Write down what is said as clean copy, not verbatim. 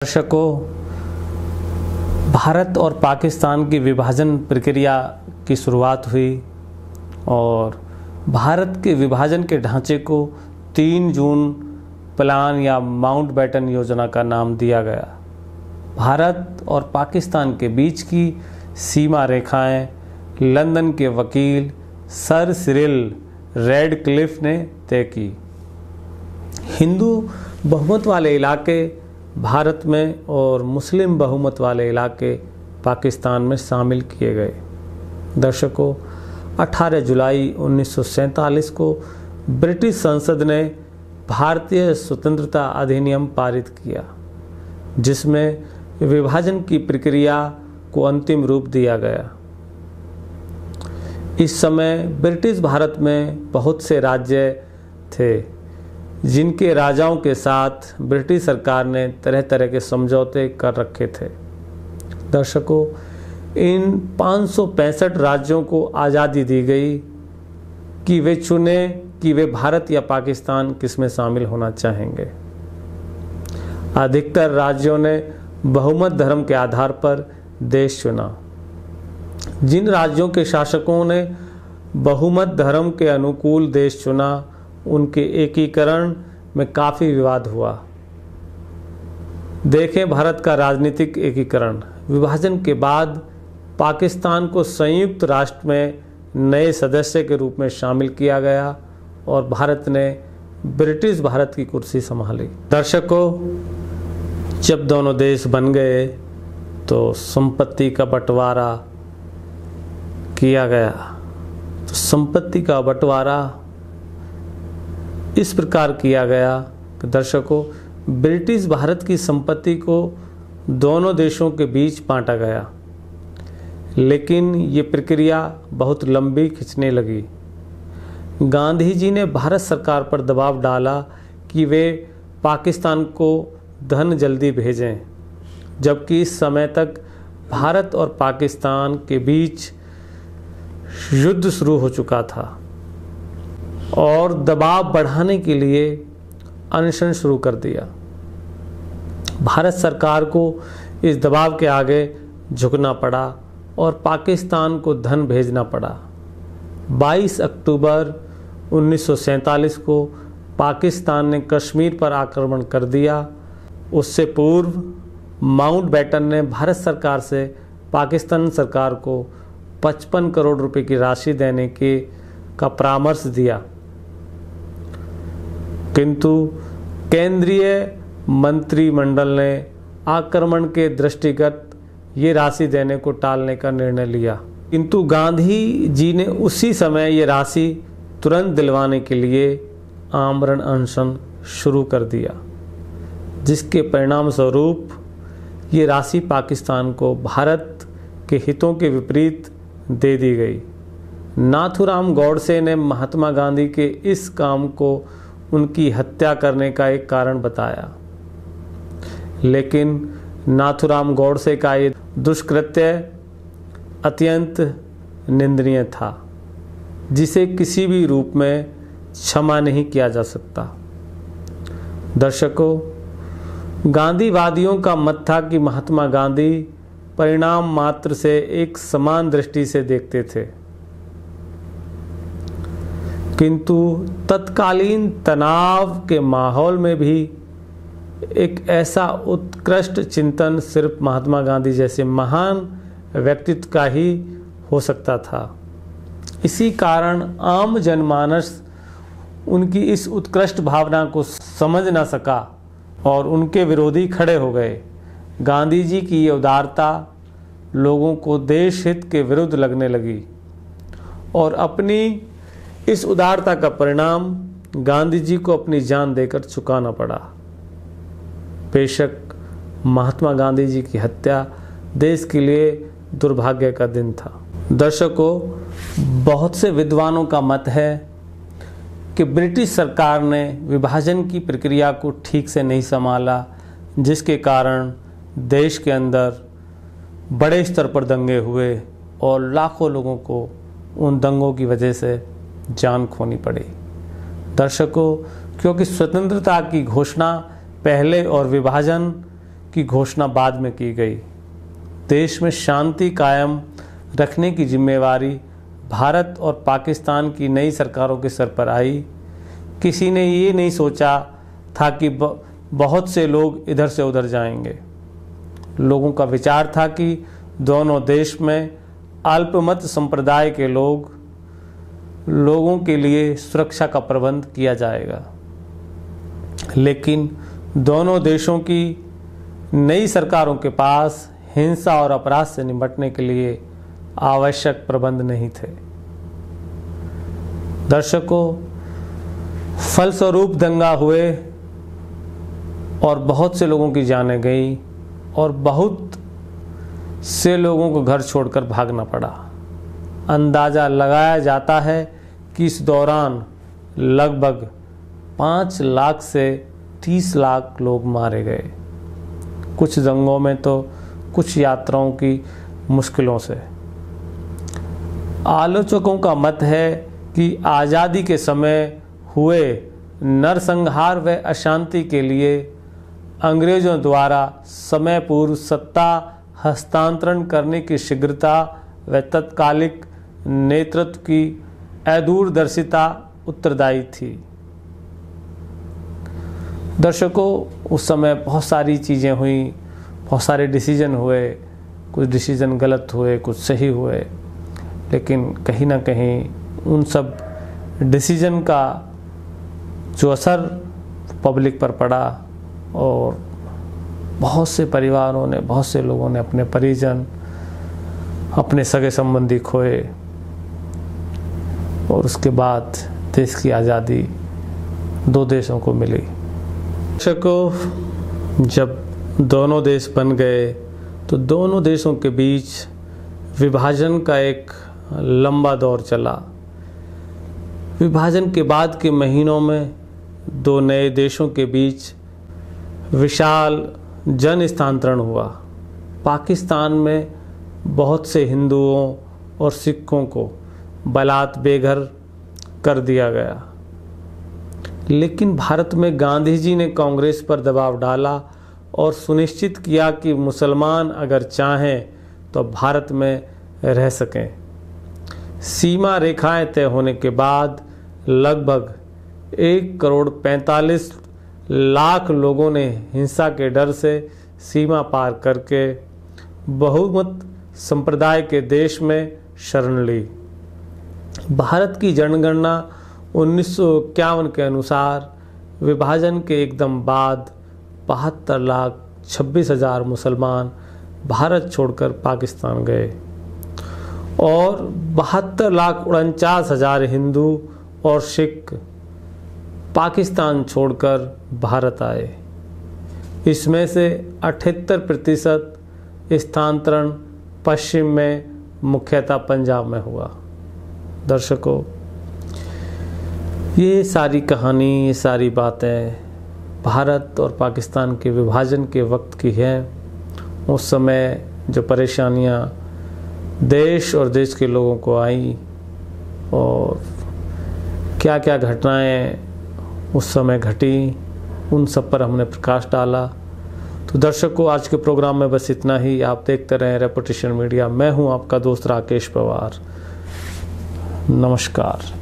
दर्शकों, भारत और पाकिस्तान की विभाजन प्रक्रिया की शुरुआत हुई और भारत के विभाजन के ढांचे को 3 जून प्लान या माउंटबेटन योजना का नाम दिया गया। भारत और पाकिस्तान के बीच की सीमा रेखाएं लंदन के वकील सर सिरिल रैडक्लिफ ने तय की। हिंदू बहुमत वाले इलाके भारत में और मुस्लिम बहुमत वाले इलाके पाकिस्तान में शामिल किए गए। दर्शकों, 18 जुलाई 1947 को ब्रिटिश संसद ने भारतीय स्वतंत्रता अधिनियम पारित किया, जिसमें विभाजन की प्रक्रिया को अंतिम रूप दिया गया। इस समय ब्रिटिश भारत में बहुत से राज्य थे जिनके राजाओं के साथ ब्रिटिश सरकार ने तरह तरह के समझौते कर रखे थे। दर्शकों, इन 565 राज्यों को आज़ादी दी गई कि वे चुने कि वे भारत या पाकिस्तान किस में शामिल होना चाहेंगे। अधिकतर राज्यों ने बहुमत धर्म के आधार पर देश चुना। जिन राज्यों के शासकों ने बहुमत धर्म के अनुकूल देश चुना, उनके एकीकरण में काफ़ी विवाद हुआ। देखें भारत का राजनीतिक एकीकरण। विभाजन के बाद पाकिस्तान को संयुक्त राष्ट्र में नए सदस्य के रूप में शामिल किया गया और भारत ने ब्रिटिश भारत की कुर्सी संभाली। दर्शकों, जब दोनों देश बन गए तो संपत्ति का बंटवारा किया गया। तो संपत्ति का बंटवारा इस प्रकार किया गया कि दर्शकों, ब्रिटिश भारत की संपत्ति को दोनों देशों के बीच बांटा गया, लेकिन ये प्रक्रिया बहुत लंबी खिंचने लगी। गांधी जी ने भारत सरकार पर दबाव डाला कि वे पाकिस्तान को धन जल्दी भेजें, जबकि इस समय तक भारत और पाकिस्तान के बीच युद्ध शुरू हो चुका था और दबाव बढ़ाने के लिए अनशन शुरू कर दिया। भारत सरकार को इस दबाव के आगे झुकना पड़ा और पाकिस्तान को धन भेजना पड़ा। 22 अक्टूबर 1947 को पाकिस्तान ने कश्मीर पर आक्रमण कर दिया। उससे पूर्व माउंटबेटन ने भारत सरकार से पाकिस्तान सरकार को 55 करोड़ रुपए की राशि देने का परामर्श दिया, किंतु केंद्रीय मंत्रिमंडल ने आक्रमण के दृष्टिगत ये राशि देने को टालने का निर्णय लिया। किंतु गांधी जी ने उसी समय ये राशि तुरंत दिलवाने के लिए आमरण अनशन शुरू कर दिया, जिसके परिणाम स्वरूप ये राशि पाकिस्तान को भारत के हितों के विपरीत दे दी गई। नाथूराम गौडसे ने महात्मा गांधी के इस काम को उनकी हत्या करने का एक कारण बताया, लेकिन नाथूराम गौडसे का ये दुष्कृत्य अत्यंत निंदनीय था, जिसे किसी भी रूप में क्षमा नहीं किया जा सकता। दर्शकों, गांधीवादियों का मत था कि महात्मा गांधी परिणाम मात्र से एक समान दृष्टि से देखते थे, किंतु तत्कालीन तनाव के माहौल में भी एक ऐसा उत्कृष्ट चिंतन सिर्फ महात्मा गांधी जैसे महान व्यक्तित्व का ही हो सकता था। इसी कारण आम जनमानस उनकी इस उत्कृष्ट भावना को समझ न सका और उनके विरोधी खड़े हो गए। गांधी जी की ये उदारता लोगों को देश हित के विरुद्ध लगने लगी और अपनी इस उदारता का परिणाम गांधी जी को अपनी जान देकर चुकाना पड़ा। बेशक महात्मा गांधी जी की हत्या देश के लिए दुर्भाग्य का दिन था। दर्शकों, बहुत से विद्वानों का मत है कि ब्रिटिश सरकार ने विभाजन की प्रक्रिया को ठीक से नहीं संभाला, जिसके कारण देश के अंदर बड़े स्तर पर दंगे हुए और लाखों लोगों को उन दंगों की वजह से जान खोनी पड़ी। दर्शकों, क्योंकि स्वतंत्रता की घोषणा पहले और विभाजन की घोषणा बाद में की गई। देश में शांति कायम रखने की जिम्मेवारी भारत और पाकिस्तान की नई सरकारों के सर पर आई। किसी ने ये नहीं सोचा था कि बहुत से लोग इधर से उधर जाएंगे। लोगों का विचार था कि दोनों देश में अल्पमत संप्रदाय के लोगों के लिए सुरक्षा का प्रबंध किया जाएगा। लेकिन दोनों देशों की नई सरकारों के पास हिंसा और अपराध से निपटने के लिए आवश्यक प्रबंध नहीं थे। दर्शकों, फलस्वरूप दंगा हुए और बहुत से लोगों की जानें गई और बहुत से लोगों को घर छोड़कर भागना पड़ा। अंदाज़ा लगाया जाता है कि इस दौरान लगभग 5 लाख से 30 लाख लोग मारे गए, कुछ दंगों में तो कुछ यात्राओं की मुश्किलों से। आलोचकों का मत है कि आज़ादी के समय हुए नरसंहार व अशांति के लिए अंग्रेज़ों द्वारा समय पूर्व सत्ता हस्तांतरण करने की शीघ्रता व तत्कालिक नेतृत्व की अदूरदर्शिता उत्तरदायी थी। दर्शकों, उस समय बहुत सारी चीज़ें हुई, बहुत सारे डिसीजन हुए, कुछ डिसीजन गलत हुए, कुछ सही हुए, लेकिन कहीं ना कहीं उन सब डिसीजन का जो असर पब्लिक पर पड़ा और बहुत से परिवारों ने, बहुत से लोगों ने अपने परिजन, अपने सगे संबंधी खोए और उसके बाद देश की आज़ादी 2 देशों को मिली। दर्शकों, जब दोनों देश बन गए तो दोनों देशों के बीच विभाजन का एक लंबा दौर चला। विभाजन के बाद के महीनों में 2 नए देशों के बीच विशाल जन स्थानांतरण हुआ। पाकिस्तान में बहुत से हिंदुओं और सिखों को बलात् बेघर कर दिया गया, लेकिन भारत में गांधी जी ने कांग्रेस पर दबाव डाला और सुनिश्चित किया कि मुसलमान अगर चाहें तो भारत में रह सकें। सीमा रेखाएं तय होने के बाद लगभग 1,45,00,000 लोगों ने हिंसा के डर से सीमा पार करके बहुमत संप्रदाय के देश में शरण ली। भारत की जनगणना 1951 के अनुसार विभाजन के एकदम बाद 72,26,000 मुसलमान भारत छोड़कर पाकिस्तान गए और 72,49,000 हिंदू और सिख पाकिस्तान छोड़कर भारत आए। इसमें से 78% स्थानांतरण पश्चिम में, मुख्यतः पंजाब में हुआ। दर्शकों, ये सारी कहानी, ये सारी बातें भारत और पाकिस्तान के विभाजन के वक्त की हैं। उस समय जो परेशानियां देश और देश के लोगों को आई और क्या क्या घटनाएं उस समय घटी, उन सब पर हमने प्रकाश डाला। तो दर्शकों, आज के प्रोग्राम में बस इतना ही। आप देखते रहें रेपुटेशन मीडिया। मैं हूं आपका दोस्त राकेश पवार। नमस्कार।